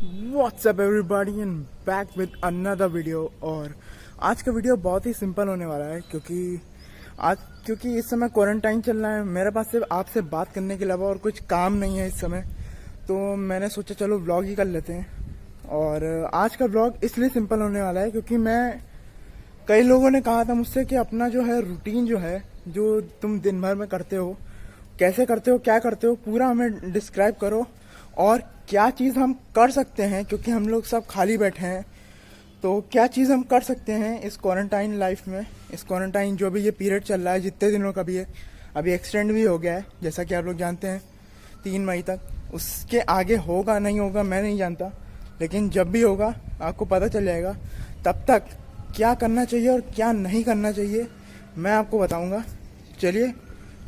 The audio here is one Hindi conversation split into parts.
WhatsApp everybody and back with another video. और आज का वीडियो बहुत ही सिंपल होने वाला है क्योंकि इस समय क्वारंटाइन चल रहा है। मेरे पास सिर्फ आपसे बात करने के अलावा और कुछ काम नहीं है इस समय, तो मैंने सोचा चलो व्लॉग ही कर लेते हैं। और आज का व्लॉग इसलिए सिंपल होने वाला है क्योंकि कई लोगों ने कहा था मुझसे कि अपना जो है रूटीन जो है, जो तुम दिन भर में करते हो, कैसे करते हो, क्या करते हो, पूरा हमें डिस्क्राइब करो और क्या चीज़ हम कर सकते हैं, क्योंकि हम लोग सब खाली बैठे हैं। तो क्या चीज़ हम कर सकते हैं इस क्वारंटाइन लाइफ में, इस क्वारंटाइन जो भी ये पीरियड चल रहा है, जितने दिनों का भी है, अभी एक्सटेंड भी हो गया है जैसा कि आप लोग जानते हैं 3 मई तक। उसके आगे होगा नहीं होगा मैं नहीं जानता, लेकिन जब भी होगा आपको पता चल जाएगा। तब तक क्या करना चाहिए और क्या नहीं करना चाहिए मैं आपको बताऊंगा। चलिए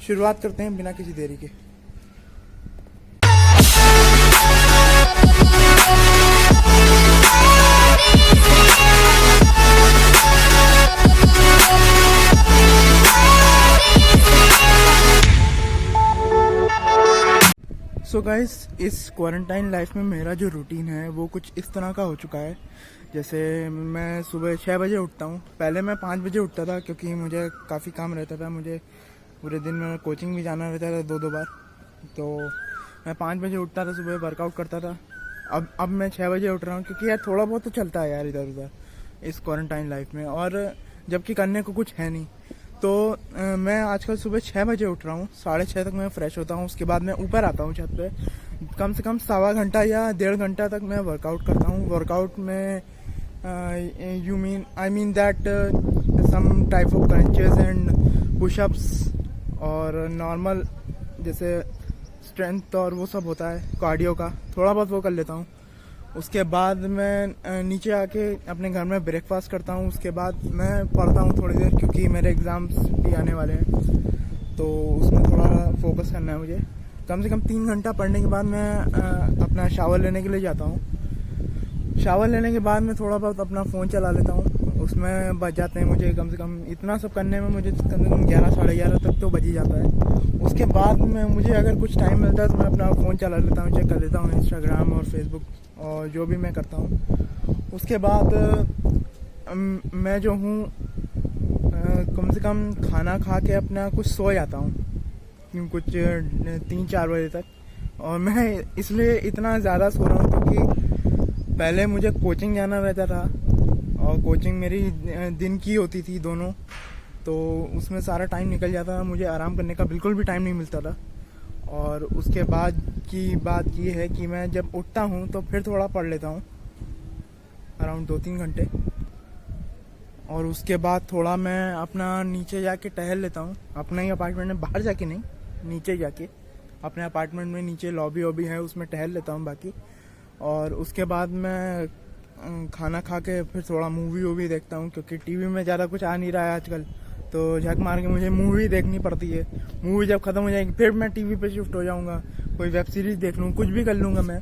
शुरुआत करते हैं बिना किसी देरी के। सो गाइस, इस क्वारंटाइन लाइफ में मेरा जो रूटीन है वो कुछ इस तरह का हो चुका है। जैसे मैं सुबह 6 बजे उठता हूँ। पहले मैं 5 बजे उठता था क्योंकि मुझे काफ़ी काम रहता था, मुझे पूरे दिन में कोचिंग भी जाना रहता था 2-2 बार। तो मैं 5 बजे उठता था, सुबह वर्कआउट करता था। अब मैं 6 बजे उठ रहा हूँ क्योंकि यार थोड़ा बहुत तो चलता है यार इधर उधर इस क्वारंटाइन लाइफ में, और जबकि करने को कुछ है नहीं। तो मैं आजकल सुबह 6 बजे उठ रहा हूँ, 6:30 तक मैं फ्रेश होता हूँ। उसके बाद मैं ऊपर आता हूँ छत पे, कम से कम 1.25 घंटा या 1.5 घंटा तक मैं वर्कआउट करता हूँ। वर्कआउट में I mean that some type of crunches and pushups और नॉर्मल जैसे स्ट्रेंथ और वो सब होता है कार्डियो का, थोड़ा बहुत वो कर लेता हूँ। उसके बाद मैं नीचे आके अपने घर में ब्रेकफास्ट करता हूँ। उसके बाद मैं पढ़ता हूँ थोड़ी देर, क्योंकि मेरे एग्ज़ाम्स भी आने वाले हैं, तो उसमें थोड़ा फोकस करना है मुझे। कम से कम 3 घंटा पढ़ने के बाद मैं अपना शावर लेने के लिए जाता हूँ। शावर लेने के बाद मैं थोड़ा बहुत अपना फ़ोन चला लेता हूँ। उसमें बच जाते हैं मुझे कम से कम, इतना सब करने में मुझे कम से कम 11 साढ़े 11 तक तो बच ही जाता है। उसके बाद में मुझे अगर कुछ टाइम मिलता है तो मैं अपना फ़ोन चला लेता हूँ, चेक कर लेता हूँ इंस्टाग्राम और फेसबुक और जो भी मैं करता हूँ। उसके बाद मैं जो हूँ कम से कम खाना खा के अपना कुछ सो जाता हूँ कुछ 3-4 बजे तक। और मैं इसलिए इतना ज़्यादा सो रहा हूँ क्योंकि पहले मुझे कोचिंग जाना रहता था और कोचिंग मेरी दिन की होती थी दोनों, तो उसमें सारा टाइम निकल जाता था, मुझे आराम करने का बिल्कुल भी टाइम नहीं मिलता था। और उसके बाद की बात ये है कि मैं जब उठता हूँ तो फिर थोड़ा पढ़ लेता हूँ अराउंड 2-3 घंटे। और उसके बाद थोड़ा मैं अपना नीचे जाके टहल लेता हूँ, अपना ही अपार्टमेंट में, बाहर जाके नहीं, नीचे जाके अपने अपार्टमेंट में नीचे लॉबी वॉबी है उसमें टहल लेता हूँ बाकी। और उसके बाद मैं खाना खा के फिर थोड़ा मूवी वूवी देखता हूँ, क्योंकि टीवी में ज़्यादा कुछ आ नहीं रहा है आजकल, तो झक मार के मुझे मूवी देखनी पड़ती है। मूवी जब ख़त्म हो जाएगी फिर मैं टीवी पे शिफ्ट हो जाऊँगा, कोई वेब सीरीज़ देख लूँ, कुछ भी कर लूँगा मैं।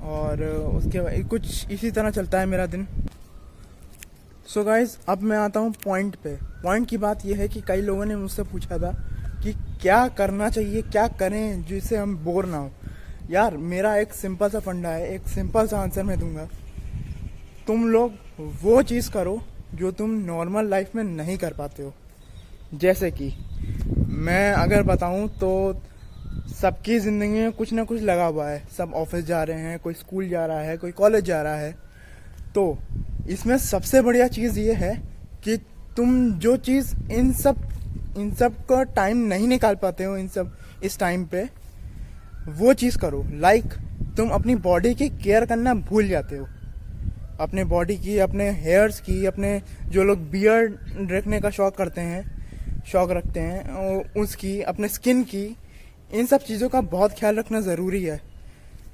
और उसके बाद कुछ इसी तरह चलता है मेरा दिन। सो गाइज, अब मैं आता हूँ पॉइंट पे। पॉइंट की बात यह है कि कई लोगों ने मुझसे पूछा था कि क्या करना चाहिए, क्या करें जिससे हम बोर ना हो। यार मेरा एक सिंपल सा फंडा है, एक सिंपल सा आंसर मैं दूंगा। तुम लोग वो चीज़ करो जो तुम नॉर्मल लाइफ में नहीं कर पाते हो। जैसे कि मैं अगर बताऊं तो सबकी ज़िंदगी में कुछ ना कुछ लगा हुआ है, सब ऑफिस जा रहे हैं, कोई स्कूल जा रहा है, कोई कॉलेज जा रहा है। तो इसमें सबसे बढ़िया चीज़ ये है कि तुम जो चीज़ इन सब का टाइम नहीं निकाल पाते हो इस टाइम पे, वो चीज़ करो। लाइक तुम अपनी बॉडी की केयर करना भूल जाते हो, अपने बॉडी की, अपने हेयर्स की, अपने जो लोग बियर्ड रखने का शौक रखते हैं उसकी, अपने स्किन की, इन सब चीज़ों का बहुत ख्याल रखना ज़रूरी है,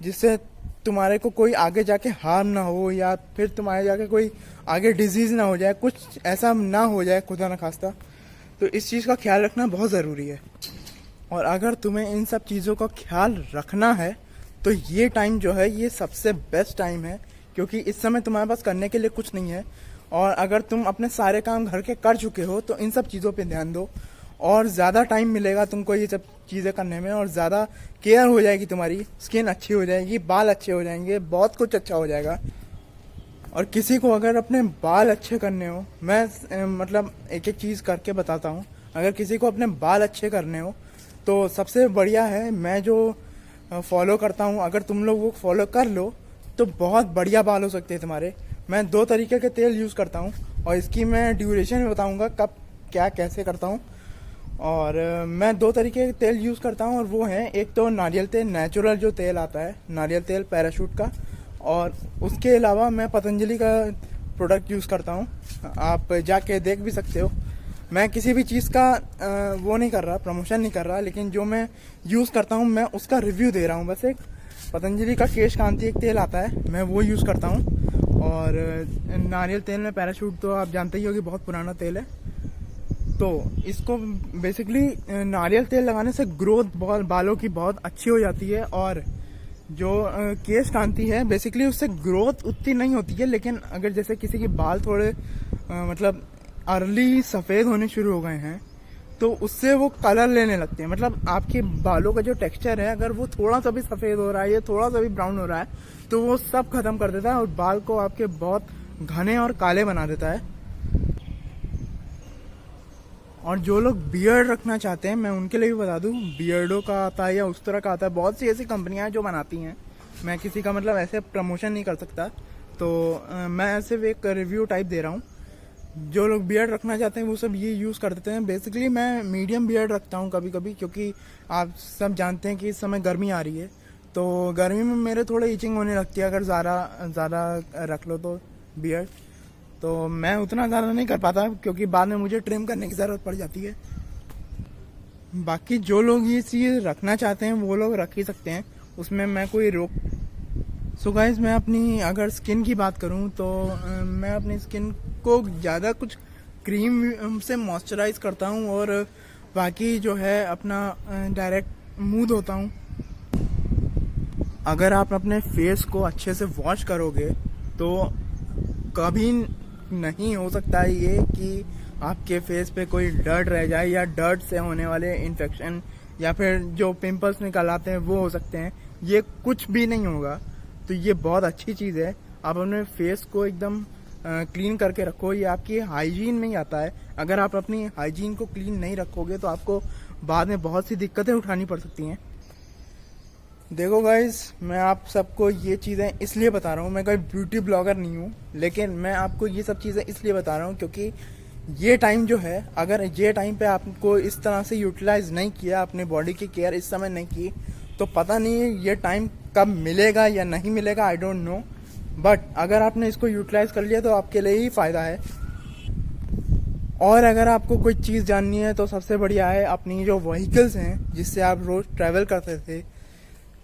जिससे तुम्हारे को कोई आगे जाके हार्म ना हो, या फिर तुम्हारे जाके कोई आगे डिजीज़ ना हो जाए, कुछ ऐसा ना हो जाए खुदा ना खास्ता। तो इस चीज़ का ख्याल रखना बहुत ज़रूरी है। और अगर तुम्हें इन सब चीज़ों का ख्याल रखना है तो ये टाइम जो है ये सबसे बेस्ट टाइम है, क्योंकि इस समय तुम्हारे पास करने के लिए कुछ नहीं है। और अगर तुम अपने सारे काम घर के कर चुके हो तो इन सब चीज़ों पे ध्यान दो। और ज़्यादा टाइम मिलेगा तुमको ये सब चीज़ें करने में, और ज़्यादा केयर हो जाएगी, तुम्हारी स्किन अच्छी हो जाएगी, बाल अच्छे हो जाएंगे, बहुत कुछ अच्छा हो जाएगा। और किसी को अगर अपने बाल अच्छे करने हो, मैं मतलब एक एक चीज़ करके बताता हूँ। अगर किसी को अपने बाल अच्छे करने हो तो सबसे बढ़िया है, मैं जो फॉलो करता हूँ, अगर तुम लोग वो फॉलो कर लो तो बहुत बढ़िया बाल हो सकते हैं तुम्हारे। मैं 2 तरीके के तेल यूज़ करता हूँ और इसकी मैं ड्यूरेशन भी बताऊँगा कब क्या कैसे करता हूँ। और मैं 2 तरीके के तेल यूज़ करता हूँ, और वो हैं, एक तो नारियल तेल, नेचुरल जो तेल आता है नारियल तेल पैराशूट का, और उसके अलावा मैं पतंजलि का प्रोडक्ट यूज़ करता हूँ। आप जाके देख भी सकते हो। मैं किसी भी चीज़ का वो नहीं कर रहा, प्रमोशन नहीं कर रहा, लेकिन जो मैं यूज़ करता हूँ मैं उसका रिव्यू दे रहा हूँ। बस एक पतंजलि का केश कांति एक तेल आता है, मैं वो यूज़ करता हूँ। और नारियल तेल में पैराशूट तो आप जानते ही हो कि बहुत पुराना तेल है। तो इसको बेसिकली नारियल तेल लगाने से ग्रोथ बहुत बालों की बहुत अच्छी हो जाती है, और जो केश कांति है बेसिकली उससे ग्रोथ उतनी नहीं होती है, लेकिन अगर जैसे किसी के बाल थोड़े मतलब अर्ली सफ़ेद होने शुरू हो गए हैं तो उससे वो कलर लेने लगते हैं। मतलब आपके बालों का जो टेक्सचर है, अगर वो थोड़ा सा भी सफ़ेद हो रहा है या थोड़ा सा भी ब्राउन हो रहा है तो वो सब खत्म कर देता है और बाल को आपके बहुत घने और काले बना देता है। और जो लोग बियर्ड रखना चाहते हैं, मैं उनके लिए भी बता दूं, बियर्डो का आता है या उस तरह का आता है, बहुत सी ऐसी कंपनियां हैं जो बनाती हैं। मैं किसी का मतलब ऐसे प्रमोशन नहीं कर सकता, तो मैं सिर्फ एक रिव्यू टाइप दे रहा हूँ। जो लोग बियर्ड रखना चाहते हैं वो सब ये यूज़ कर देते हैं। बेसिकली मैं मीडियम बियर्ड रखता हूँ कभी कभी, क्योंकि आप सब जानते हैं कि इस समय गर्मी आ रही है, तो गर्मी में मेरे थोड़े इचिंग होने लगती है अगर ज़्यादा रख लो तो बियर्ड। तो मैं उतना ज़्यादा नहीं कर पाता क्योंकि बाद में मुझे ट्रिम करने की ज़रूरत पड़ जाती है। बाकी जो लोग ये चीज़ रखना चाहते हैं वो लोग रख ही सकते हैं, उसमें मैं कोई रोक। सो गाइस, मैं अपनी अगर स्किन की बात करूं तो मैं अपनी स्किन को ज़्यादा कुछ क्रीम से मॉइस्चराइज करता हूं, और बाकी जो है अपना डायरेक्ट मुंह धोता हूं। अगर आप अपने फेस को अच्छे से वॉश करोगे तो कभी नहीं हो सकता है ये कि आपके फेस पे कोई डर्ट रह जाए, या डर्ट से होने वाले इन्फेक्शन या फिर जो पिंपल्स निकल आते हैं वो हो सकते हैं। ये कुछ भी नहीं होगा, तो ये बहुत अच्छी चीज़ है। आप अपने फेस को एकदम क्लीन करके रखो, ये आपकी हाइजीन में ही आता है। अगर आप अपनी हाइजीन को क्लीन नहीं रखोगे तो आपको बाद में बहुत सी दिक्कतें उठानी पड़ सकती हैं। देखो गाइज, मैं आप सबको ये चीज़ें इसलिए बता रहा हूँ, मैं कोई ब्यूटी ब्लॉगर नहीं हूँ, लेकिन मैं आपको ये सब चीज़ें इसलिए बता रहा हूँ क्योंकि ये टाइम जो है, अगर ये टाइम पे आपको इस तरह से यूटिलाइज नहीं किया, अपने बॉडी की केयर इस समय नहीं की, तो पता नहीं ये टाइम कब मिलेगा या नहीं मिलेगा, आई डोंट नो। बट अगर आपने इसको यूटिलाइज कर लिया तो आपके लिए ही फ़ायदा है। और अगर आपको कोई चीज़ जाननी है तो सबसे बढ़िया है, अपनी जो व्हीकल्स हैं जिससे आप रोज़ ट्रैवल करते थे,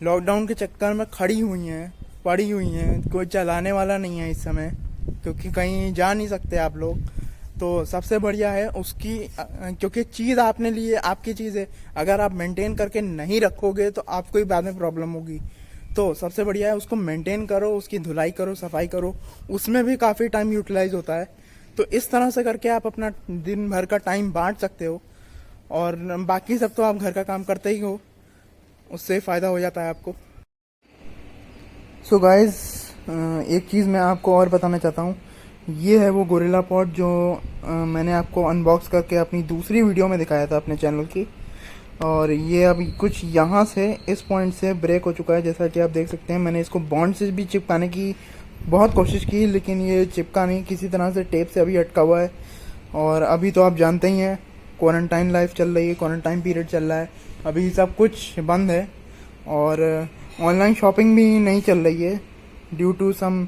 लॉकडाउन के चक्कर में खड़ी हुई हैं, पड़ी हुई हैं, कोई चलाने वाला नहीं है इस समय क्योंकि कहीं जा नहीं सकते आप लोग, तो सबसे बढ़िया है उसकी, क्योंकि चीज़ आपने लिए, आपकी चीज़ है, अगर आप मेंटेन करके नहीं रखोगे तो आपको ही बाद में प्रॉब्लम होगी। तो सबसे बढ़िया है उसको मेंटेन करो, उसकी धुलाई करो, सफाई करो, उसमें भी काफ़ी टाइम यूटिलाइज होता है। तो इस तरह से करके आप अपना दिन भर का टाइम बांट सकते हो, और बाकी सब तो आप घर का काम करते ही हो, उससे फ़ायदा हो जाता है आपको। सो गाइज, एक चीज़ मैं आपको और बताना चाहता हूँ, ये है वो गोरिल्ला पॉड जो मैंने आपको अनबॉक्स करके अपनी दूसरी वीडियो में दिखाया था अपने चैनल की, और ये अभी कुछ यहाँ से इस पॉइंट से ब्रेक हो चुका है, जैसा कि आप देख सकते हैं। मैंने इसको बॉन्ड से भी चिपकाने की बहुत कोशिश की, लेकिन ये चिपका नहीं, किसी तरह से टेप से अभी अटका हुआ है। और अभी तो आप जानते ही हैं, क्वारंटाइन लाइफ चल रही है, क्वारंटाइन पीरियड चल रहा है, अभी सब कुछ बंद है, और ऑनलाइन शॉपिंग भी नहीं चल रही है due to some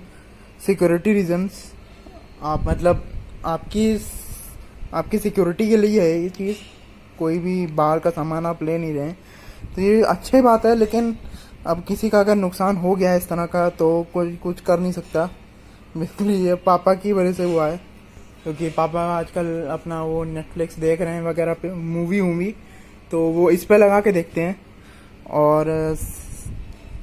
security reasons. आप मतलब आपकी सिक्योरिटी के लिए है ये चीज़, कोई भी बाहर का सामान आप ले नहीं रहे हैं, तो ये अच्छी बात है। लेकिन अब किसी का अगर नुकसान हो गया है इस तरह का तो कोई कुछ कर नहीं सकता। बेसिकली ये पापा की वजह से हुआ है, क्योंकि पापा आजकल अपना वो नेटफ्लिक्स देख रहे हैं वगैरह पे, मूवी, तो वो इस पे लगा के देखते हैं, और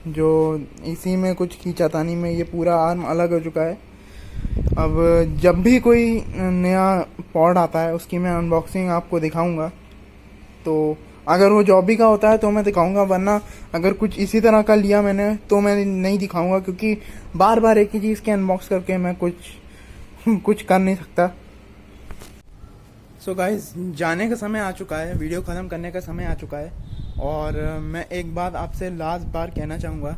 जो इसी में कुछ खींचातानी में ये पूरा आर्म अलग हो चुका है। अब जब भी कोई नया पॉड आता है उसकी मैं अनबॉक्सिंग आपको दिखाऊंगा, तो अगर वो जॉबी का होता है तो मैं दिखाऊंगा, वरना अगर कुछ इसी तरह का लिया मैंने तो मैं नहीं दिखाऊंगा, क्योंकि बार बार एक ही चीज़ के अनबॉक्स करके मैं कुछ कर नहीं सकता। सो गाइस, जाने का समय आ चुका है, वीडियो ख़त्म करने का समय आ चुका है। और मैं एक बात आपसे लास्ट बार कहना चाहूँगा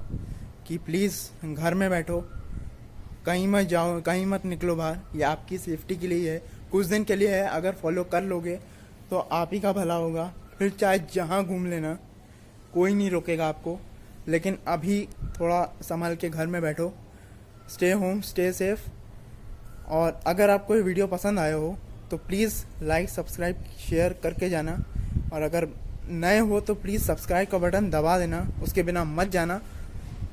कि प्लीज़ घर में बैठो, कहीं मत जाओ, कहीं मत निकलो बाहर। ये आपकी सेफ्टी के लिए है, कुछ दिन के लिए है। अगर फॉलो कर लोगे तो आप ही का भला होगा। फिर चाहे जहाँ घूम लेना, कोई नहीं रोकेगा आपको। लेकिन अभी थोड़ा संभल के घर में बैठो। Stay home, stay safe. और अगर आपको ये वीडियो पसंद आया हो तो प्लीज़ लाइक, सब्सक्राइब, शेयर करके जाना। और अगर नए हो तो प्लीज़ सब्सक्राइब का बटन दबा देना, उसके बिना मत जाना।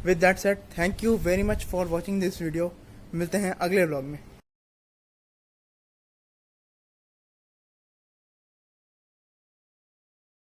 With that said, thank you very much for watching this video. मिलते हैं अगले व्लॉग में।